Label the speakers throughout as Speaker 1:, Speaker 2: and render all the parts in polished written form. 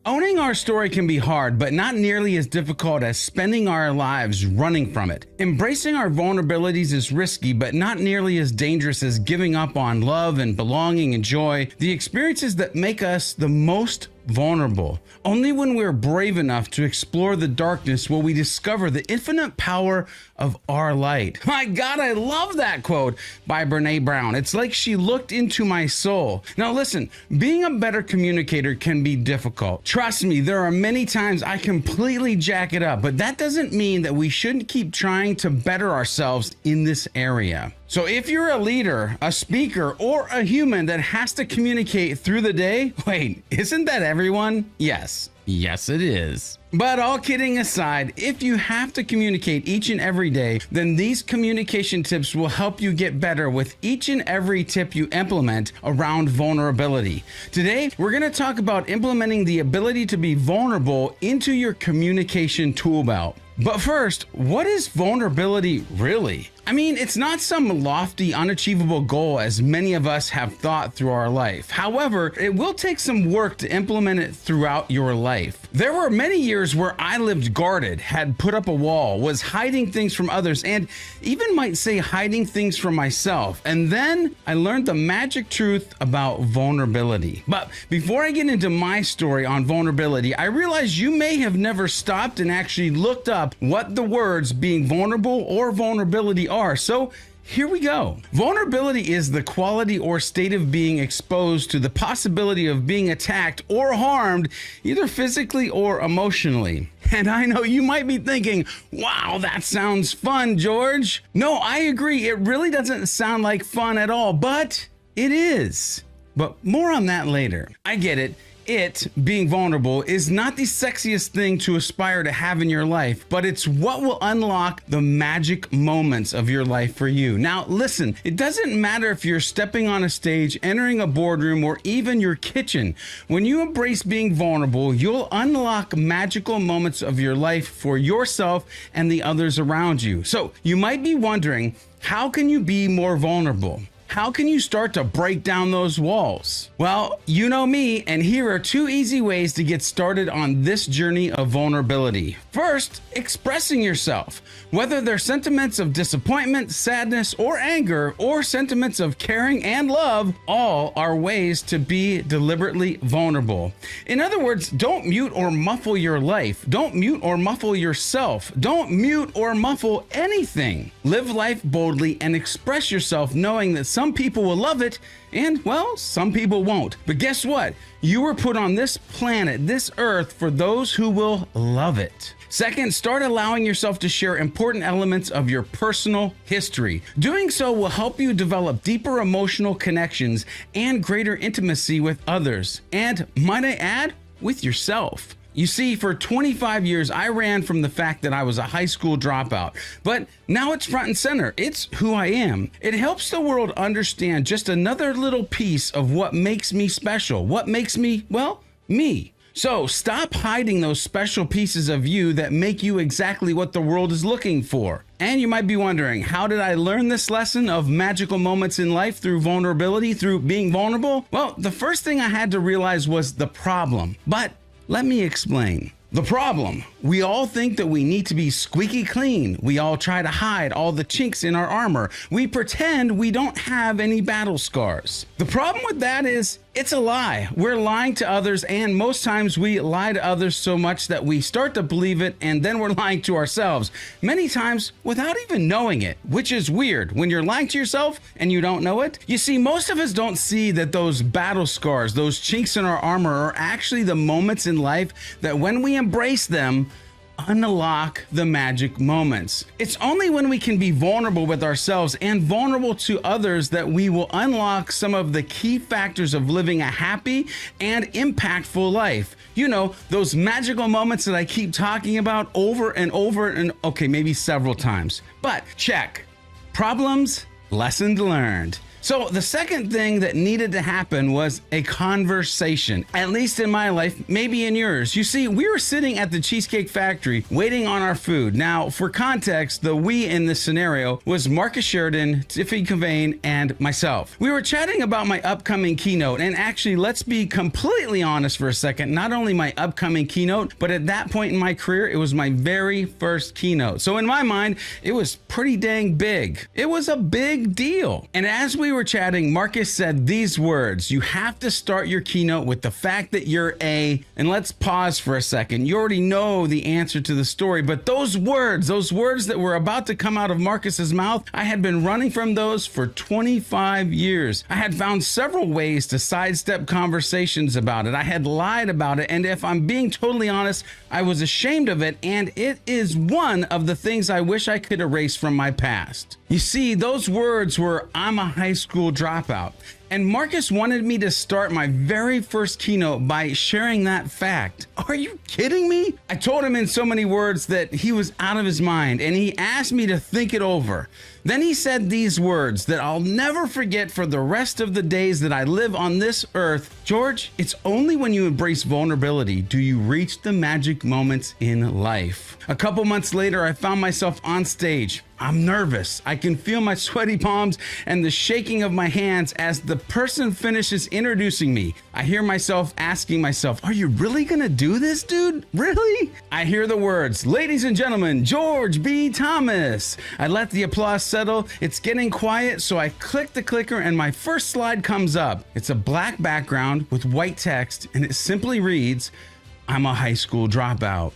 Speaker 1: Owning our story can be hard, but not nearly as difficult as spending our lives running from it. Embracing our vulnerabilities is risky, but not nearly as dangerous as giving up on love and belonging and joy, the experiences that make us the most vulnerable. Only when we're brave enough to explore the darkness will we discover the infinite power of our light. My God, I love that quote by Brene Brown. It's like she looked into my soul. Now listen, being a better communicator can be difficult. Trust me, there are many times I completely jack it up, but that doesn't mean that we shouldn't keep trying to better ourselves in this area. So if you're a leader, a speaker, or a human that has to communicate through the day, wait, isn't that everyone? Yes, it is. But all kidding aside, if you have to communicate each and every day, then these communication tips will help you get better with each and every tip you implement around vulnerability. Today, we're going to talk about implementing the ability to be vulnerable into your communication tool belt. But first, what is vulnerability really? I mean, it's not some lofty, unachievable goal as many of us have thought through our life. However, it will take some work to implement it throughout your life. There were many years where I lived guarded, had put up a wall, was hiding things from others, and even might say hiding things from myself. And then I learned the magic truth about vulnerability. But before I get into my story on vulnerability, I realize you may have never stopped and actually looked up what the words being vulnerable or vulnerability are. So here we go. Vulnerability is the quality or state of being exposed to the possibility of being attacked or harmed, either physically or emotionally. And I know you might be thinking, wow, that sounds fun, George. No, I agree. It really doesn't sound like fun at all, but it is. But more on that later. I get it. It, being vulnerable, is not the sexiest thing to aspire to have in your life, but it's what will unlock the magic moments of your life for you. Now, listen, it doesn't matter if you're stepping on a stage, entering a boardroom, or even your kitchen. When you embrace being vulnerable, you'll unlock magical moments of your life for yourself and the others around you. So, you might be wondering, how can you be more vulnerable? How can you start to break down those walls? Well, you know me, and here are 2 easy ways to get started on this journey of vulnerability. First, expressing yourself. Whether they're sentiments of disappointment, sadness, or anger, or sentiments of caring and love, all are ways to be deliberately vulnerable. In other words, don't mute or muffle your life. Don't mute or muffle yourself. Don't mute or muffle anything. Live life boldly and express yourself knowing that some people will love it and, well, some people won't. But guess what? You were put on this planet, this earth, for those who will love it. Second, start allowing yourself to share important elements of your personal history. Doing so will help you develop deeper emotional connections and greater intimacy with others. And, might I add, with yourself. You see, for 25 years, I ran from the fact that I was a high school dropout, but now it's front and center. It's who I am. It helps the world understand just another little piece of what makes me special, what makes me, well, me. So stop hiding those special pieces of you that make you exactly what the world is looking for. And you might be wondering, how did I learn this lesson of magical moments in life through vulnerability, through being vulnerable? Well, the first thing I had to realize was the problem. But let me explain. The problem, we all think that we need to be squeaky clean. We all try to hide all the chinks in our armor. We pretend we don't have any battle scars. The problem with that is, it's a lie. We're lying to others, and most times we lie to others so much that we start to believe it, and then we're lying to ourselves. Many times without even knowing it, which is weird when you're lying to yourself and you don't know it. You see, most of us don't see that those battle scars, those chinks in our armor, are actually the moments in life that when we embrace them, unlock the magic moments. It's only when we can be vulnerable with ourselves and vulnerable to others that we will unlock some of the key factors of living a happy and impactful life. You know, those magical moments that I keep talking about over and over and, okay, maybe several times. But check. Problems, lessons learned. So the second thing that needed to happen was a conversation, at least in my life, maybe in yours. You see, we were sitting at the Cheesecake Factory waiting on our food. Now, for context, the we in this scenario was Marcus Sheridan, Tiffany Cavane, and myself. We were chatting about my upcoming keynote, and actually, let's be completely honest for a second, not only my upcoming keynote, but at that point in my career, it was my very first keynote. So in my mind, it was pretty dang big. It was a big deal. And as we were chatting, Marcus said these words: you have to start your keynote with the fact that you're a, and let's pause for a second. You already know the answer to the story, but those words that were about to come out of Marcus's mouth, I had been running from those for 25 years. I had found several ways to sidestep conversations about it. I had lied about it, and if I'm being totally honest, I was ashamed of it, and it is one of the things I wish I could erase from my past. You see, those words were, I'm a high school dropout. And Marcus wanted me to start my very first keynote by sharing that fact. Are you kidding me? I told him in so many words that he was out of his mind, and he asked me to think it over. Then he said these words that I'll never forget for the rest of the days that I live on this earth. George, it's only when you embrace vulnerability do you reach the magic moments in life. A couple months later, I found myself on stage. I'm nervous. I can feel my sweaty palms and the shaking of my hands as the person finishes introducing me. I hear myself asking myself, are you really gonna do this, dude? Really? I hear the words, ladies and gentlemen, George B. Thomas. I let the applause settle. It's getting quiet, so I click the clicker and my first slide comes up. It's a black background with white text, and it simply reads, I'm a high school dropout.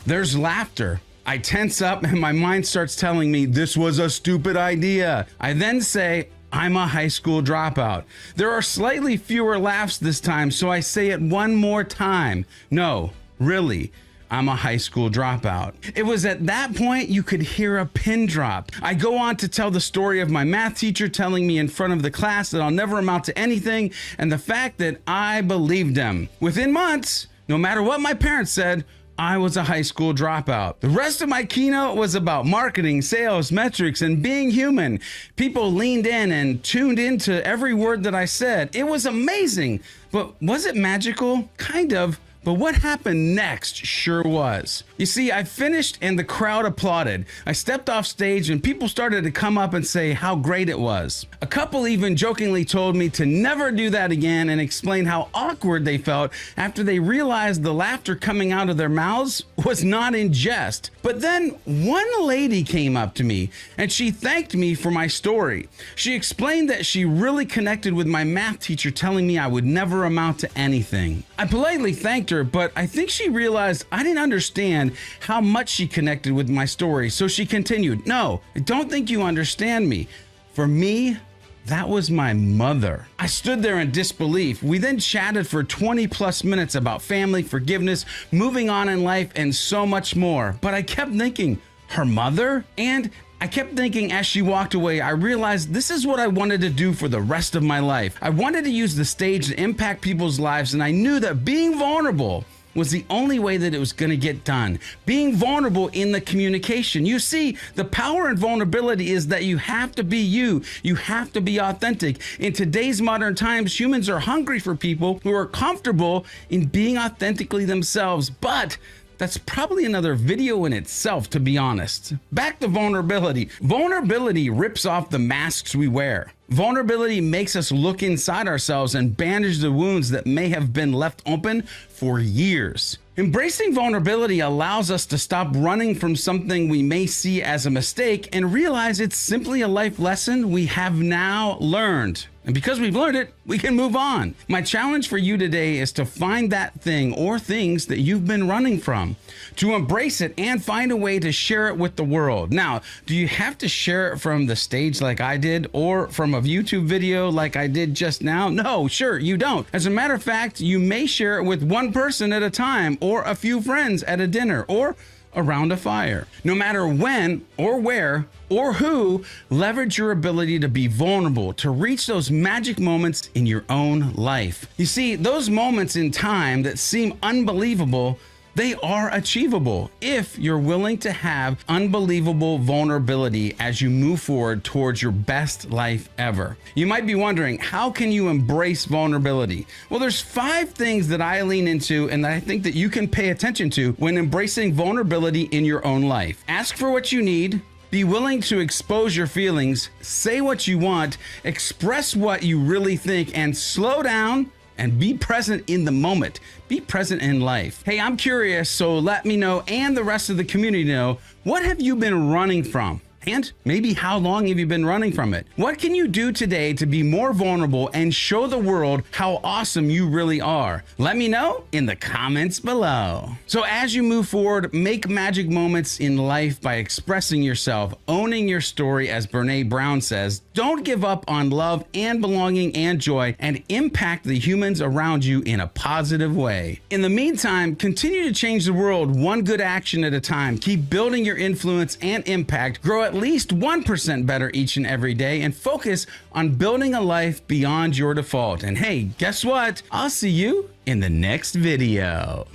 Speaker 1: There's laughter. I tense up and my mind starts telling me this was a stupid idea. I then say, I'm a high school dropout. There are slightly fewer laughs this time, so I say it one more time. No, really, I'm a high school dropout. It was at that point you could hear a pin drop. I go on to tell the story of my math teacher telling me in front of the class that I'll never amount to anything, and the fact that I believed him. Within months, no matter what my parents said, I was a high school dropout. The rest of my keynote was about marketing, sales, metrics, and being human. People leaned in and tuned into every word that I said. It was amazing, but was it magical? Kind of. But what happened next sure was. You see, I finished and the crowd applauded. I stepped off stage and people started to come up and say how great it was. A couple even jokingly told me to never do that again and explained how awkward they felt after they realized the laughter coming out of their mouths was not in jest. But then one lady came up to me and she thanked me for my story. She explained that she really connected with my math teacher telling me I would never amount to anything. I politely thanked her, but I think she realized I didn't understand how much she connected with my story, so she continued, no, I don't think you understand me. For me, that was my mother. I stood there in disbelief. We then chatted for 20 plus minutes about family, forgiveness, moving on in life, and so much more. But I kept thinking, her mother? And I kept thinking as she walked away, I realized this is what I wanted to do for the rest of my life. I wanted to use the stage to impact people's lives, and I knew that being vulnerable was the only way that it was going to get done. Being vulnerable in the communication. You see, the power in vulnerability is that you have to be you. You have to be authentic. In today's modern times, humans are hungry for people who are comfortable in being authentically themselves, but that's probably another video in itself, to be honest. Back to vulnerability. Vulnerability rips off the masks we wear. Vulnerability makes us look inside ourselves and bandage the wounds that may have been left open for years. Embracing vulnerability allows us to stop running from something we may see as a mistake and realize it's simply a life lesson we have now learned. And because we've learned it, we can move on. My challenge for you today is to find that thing or things that you've been running from, to embrace it and find a way to share it with the world. Now, do you have to share it from the stage like I did or from a YouTube video like I did just now? No, sure, you don't. As a matter of fact, you may share it with one person at a time or a few friends at a dinner or around a fire. No matter when or where or who, leverage your ability to be vulnerable, to reach those magic moments in your own life. You see, those moments in time that seem unbelievable, They are achievable if you're willing to have unbelievable vulnerability as you move forward towards your best life ever. You might be wondering, how can you embrace vulnerability? Well, there's 5 things that I lean into and that I think that you can pay attention to when embracing vulnerability in your own life. Ask for what you need. Be willing to expose your feelings, say what you want, express what you really think, and slow down and be present in the moment. Be present in life. Hey, I'm curious, so let me know and the rest of the community know, what have you been running from? And maybe how long have you been running from it? What can you do today to be more vulnerable and show the world how awesome you really are? Let me know in the comments below. So as you move forward, make magic moments in life by expressing yourself, owning your story, as Brene Brown says. Don't give up on love and belonging and joy, and impact the humans around you in a positive way. In the meantime, continue to change the world one good action at a time. Keep building your influence and impact. Grow at least 1% better each and every day, and focus on building a life beyond your default. And hey, guess what? I'll see you in the next video.